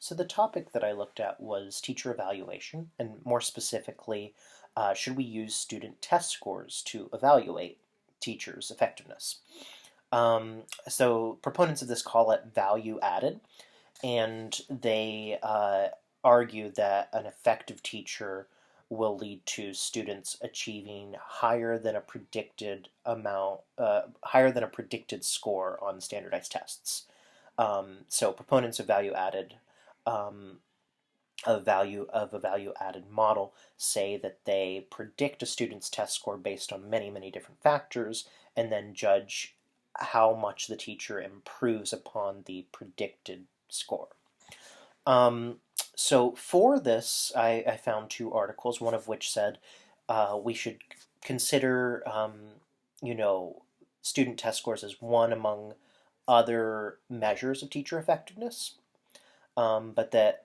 So the topic that I looked at was teacher evaluation, and more specifically, should we use student test scores to evaluate teachers' effectiveness? So proponents of this call it value added, and they argue that an effective teacher will lead to students achieving higher than a predicted higher than a predicted score on standardized tests. So proponents of value added, um, a value added model say that they predict a student's test score based on many different factors and then judge how much the teacher improves upon the predicted score. Um, so for this, I found two articles, one of which said we should consider, you know, student test scores as one among other measures of teacher effectiveness, but that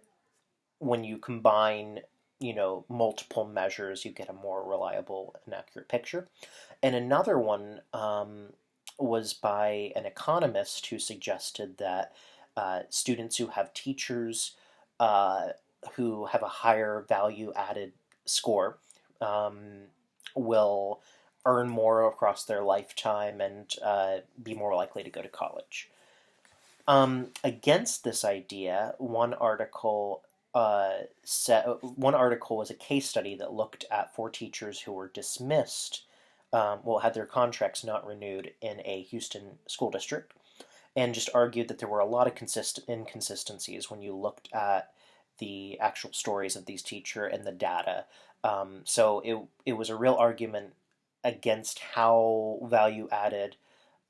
when you combine, multiple measures, you get a more reliable and accurate picture. And another one was by an economist who suggested that students who have teachers uh, who have a higher value added score will earn more across their lifetime and be more likely to go to college. Against this idea, one article was a case study that looked at four teachers who were dismissed, had their contracts not renewed in a Houston school district, and just argued that there were a lot of inconsistencies when you looked at the actual stories of these teachers and the data. So it was a real argument against how value added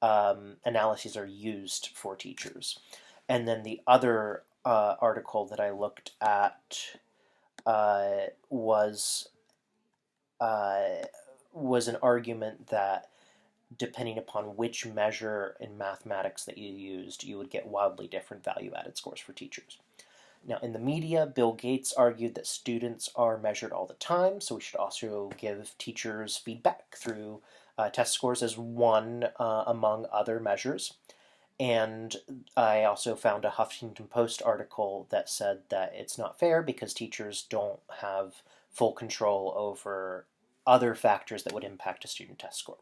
analyses are used for teachers. And then the other article that I looked at was was an argument that depending upon which measure in mathematics that you used, you would get wildly different value-added scores for teachers. Now, in the media, Bill Gates argued that students are measured all the time, so we should also give teachers feedback through test scores as one among other measures. And I also found a Huffington Post article that said that it's not fair because teachers don't have full control over other factors that would impact a student test score.